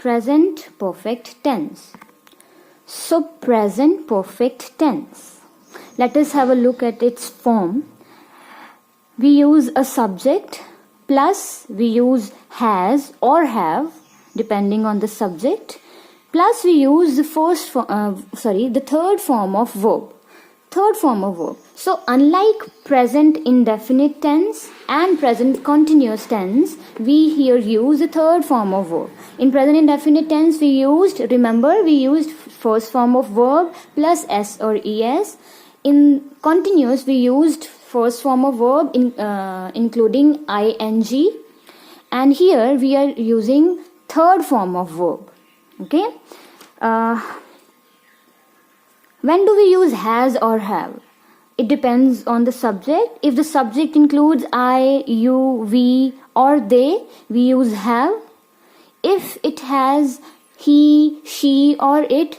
present perfect tense. So present perfect tense. Let us have a look at its form. We use a subject plus we use has or have depending on the subject, plus we use the third form of verb. So unlike present indefinite tense and present continuous tense, we here use the third form of verb. In present indefinite tense we used first form of verb plus s or es. In continuous we used first form of verb including ing, and here we are using third form of verb. Okay. When do we use has or have? It depends on the subject. If the subject includes I, you, we or they, we use have. If it has he, she or it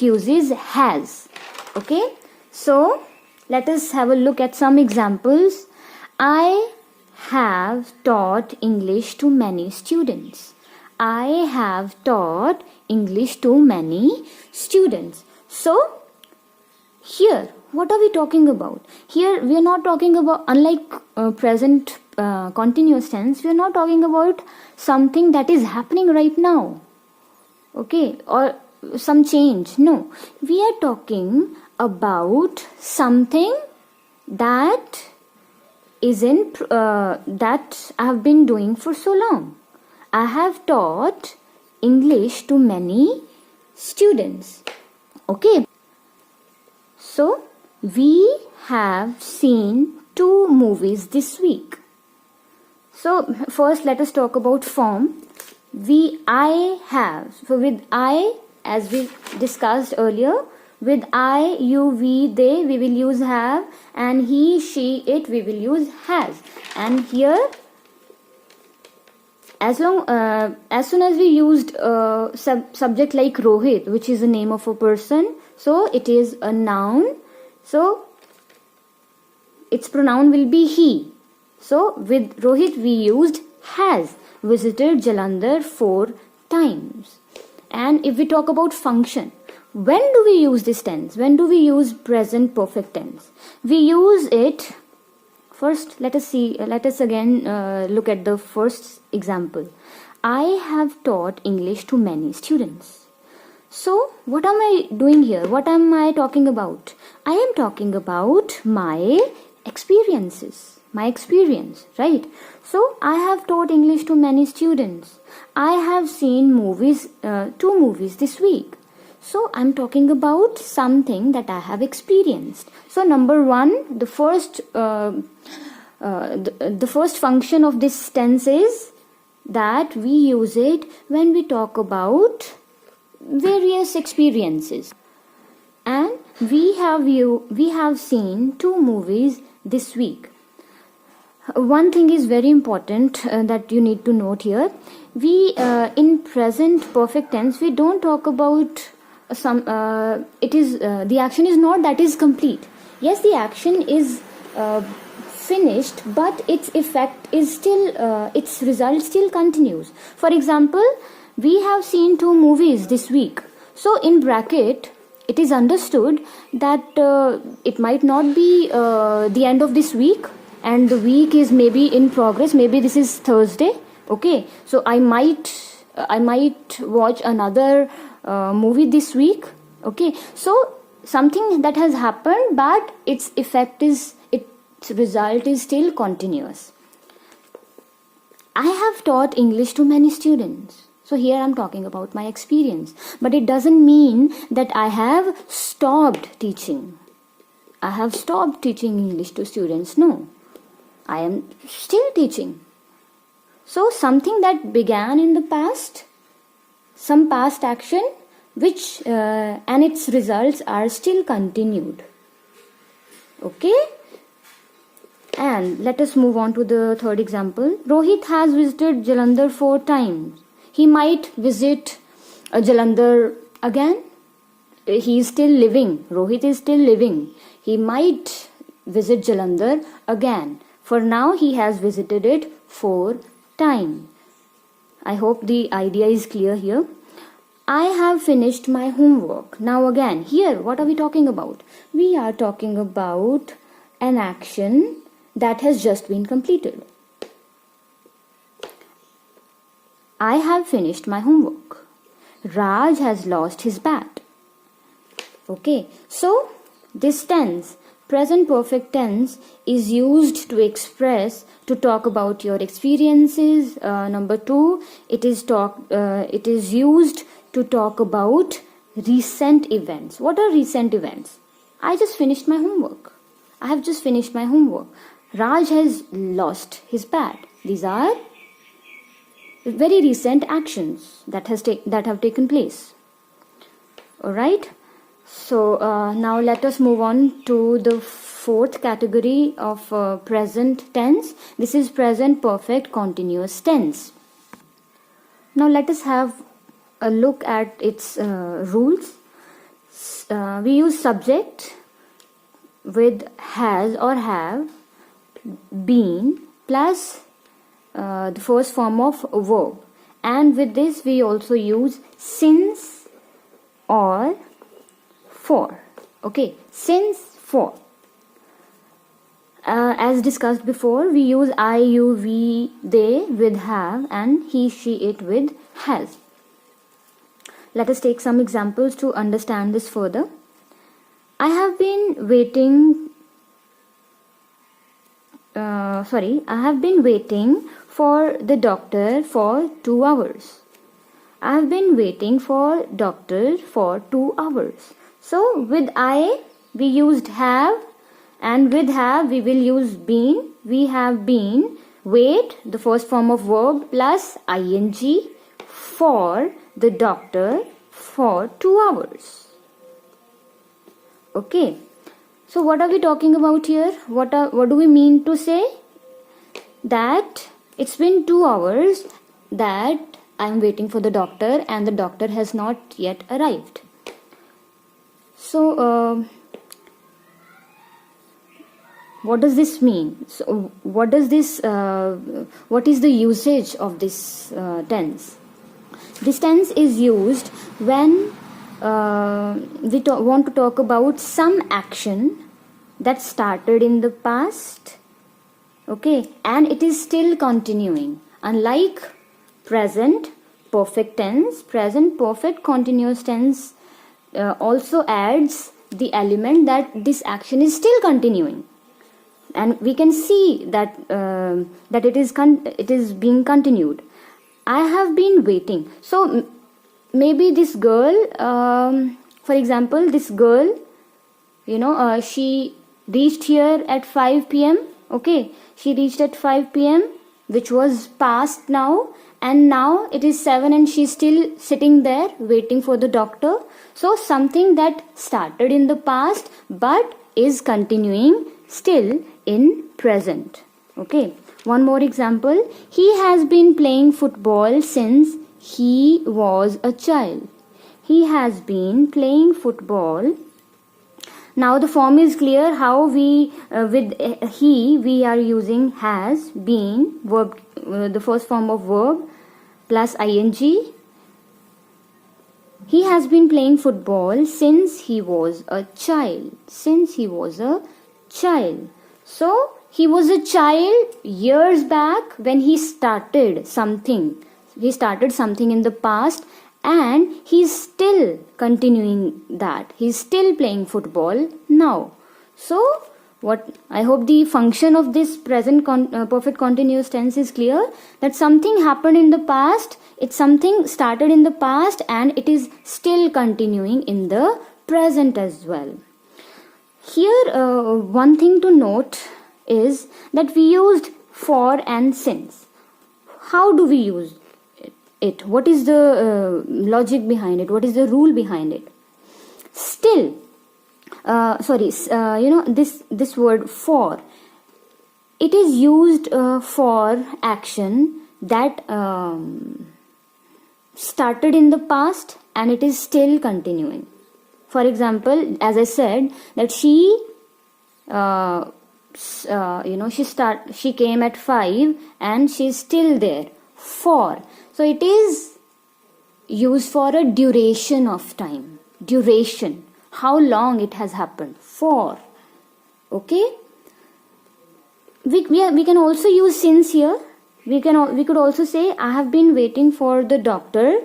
uses has. Okay. So let us have a look at some examples. I have taught English to many students. I have taught English to many students. So here, what are we talking about? Here we are not talking about, unlike present continuous tense, we are not talking about something that is happening right now. Okay, or some change. No, we are talking about something that that I have been doing for so long. I have taught English to many students. Okay. So we have seen 2 movies this week. So first let us talk about form. I have. So with I, as we discussed earlier, with I, you, we, they, we will use have, and he, she, it, we will use has. And here, as soon as we used a subject like Rohit, which is the name of a person, so it is a noun. So its pronoun will be he. So with Rohit we used has visited Jalandhar 4 times. And if we talk about function, when do we use this tense? When do we use present perfect tense? We use it. First, let us again look at the first example. I have taught English to many students. So, what am I doing here? What am I talking about? I am talking about my experiences. My experience, right? So, I have taught English to many students. I have seen 2 movies this week. So, I'm talking about something that I have experienced. So, number 1, the first function of this tense is that we use it when we talk about various experiences. And we have seen 2 movies this week. One thing is very important that you need to note here. We in present perfect tense we don't talk about the action is not that is complete. Yes, the action is finished, but its effect is still its result still continues. For example, we have seen 2 movies this week. So in bracket it is understood that it might not be the end of this week, and the week is maybe in progress. Maybe this is Thursday. Okay, so I might watch another movie this week. Okay, so something that has happened, but its result is still continuous. I have taught English to many students. So here I'm talking about my experience, but it doesn't mean that I have stopped teaching. I have stopped teaching English to students. No, I am still teaching. So something that began in the past, some past action, which and its results are still continued. Okay. And let us move on to the third example. Rohit has visited Jalandhar 4 times. He might visit Jalandhar again. He is still living. Rohit is still living. He might visit Jalandhar again. For now, he has visited it 4 times. I hope the idea is clear here. I have finished my homework. Now again, here, what are we talking about? We are talking about an action that has just been completed. I have finished my homework. Raj has lost his bat. Okay, so this tense, present perfect tense, is used to express, to talk about your experiences. Number 2, it is used to talk about recent events. What are recent events? I just finished my homework. I have just finished my homework. Raj has lost his bat. These are very recent actions that have taken place. All right. So now let us move on to the fourth category of present tense. This is present perfect continuous tense. Now let us have a look at its rules. We use subject with has or have, been, plus the first form of verb, and with this we also use since or for. Okay, since, for. As discussed before, we use I, you, we, they with have, and he, she, it with has. Let us take some examples to understand this further. I have been waiting for the doctor for 2 hours. I have been waiting for doctor for 2 hours. So with I we used have, and with have we will use been. We have been, wait, the first form of verb, plus ing, for the doctor for 2 hours. Okay. So what are we talking about here? What do we mean to say? That it's been 2 hours that I am waiting for the doctor and the doctor has not yet arrived. So what does this mean? So what is the usage of this tense? This tense is used when we want to talk about some action that started in the past, okay, and it is still continuing. Unlike present perfect tense, present perfect continuous tense also adds the element that this action is still continuing, and we can see that it is being continued. I have been waiting. So maybe this girl, for example, this girl, she reached here at 5 p.m. Okay, she reached at 5 p.m., which was past now, and now it is 7 and she's still sitting there waiting for the doctor. So something that started in the past but is continuing still in present. Okay, one more example. He has been playing football since he was a child. He has been playing football. Now the form is clear how we with he we are using has been, verb, the first form of verb, plus ing. He has been playing football since he was a child. Since he was a child. So he was a child years back when he started something. He started something in the past and he's still continuing that. He's still playing football now. So what I hope the function of this present perfect continuous tense is clear, that something happened in the past, it's something started in the past and it is still continuing in the present as well. Here one thing to note is that we used for and since. How do we use it? What is the logic behind it? What is the rule behind it? Still, this word for, it is used for action that started in the past and it is still continuing. For example, as I said, that she she came at 5 and she's still there. For. So it is used for a duration of time. Duration. How long it has happened. For. Okay. We can also use since here. We could also say I have been waiting for the doctor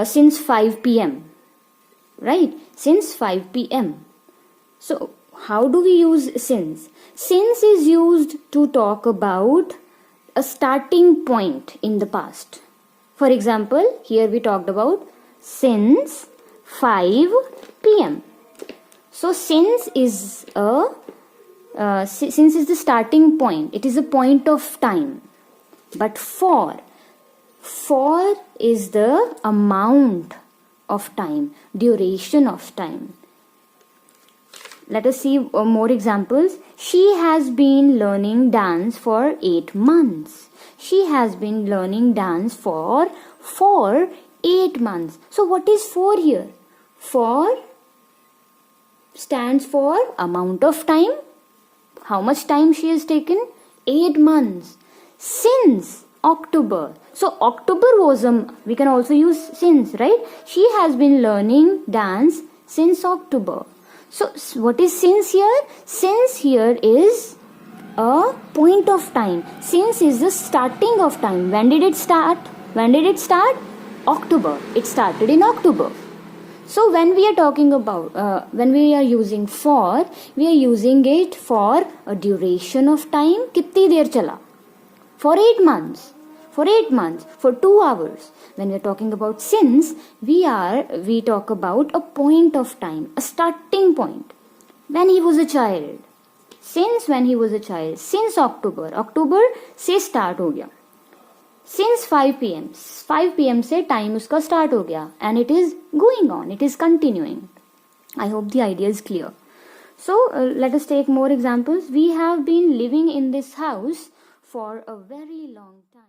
since 5 p.m. Right? Since 5 p.m. So how do we use since? Since is used to talk about a starting point in the past. For example, here we talked about since 5 p.m. So since is the starting point. It is a point of time. But for is the amount of time, duration of time. Let us see more examples. She has been learning dance for 8 months. She has been learning dance for 8 months. So what is for here? For stands for amount of time. How much time she has taken? 8 months. Since October. So October was we can also use since, right? She has been learning dance since October. So what is since here? Since here is a point of time. Since is the starting of time. When did it start? October. It started in October. So when we are talking about, when we are using for, we are using it for a duration of time. कितनी देर चला? For 8 months. For 8 months. For 2 hours. When we are talking about since, we talk about a point of time, a starting point. When he was a child. Since when he was a child. Since October. October से start हो गया. Since 5 p.m. 5 p.m. से time उसका start हो गया. And it is going on. It is continuing. I hope the idea is clear. So let us take more examples. We have been living in this house for a very long time.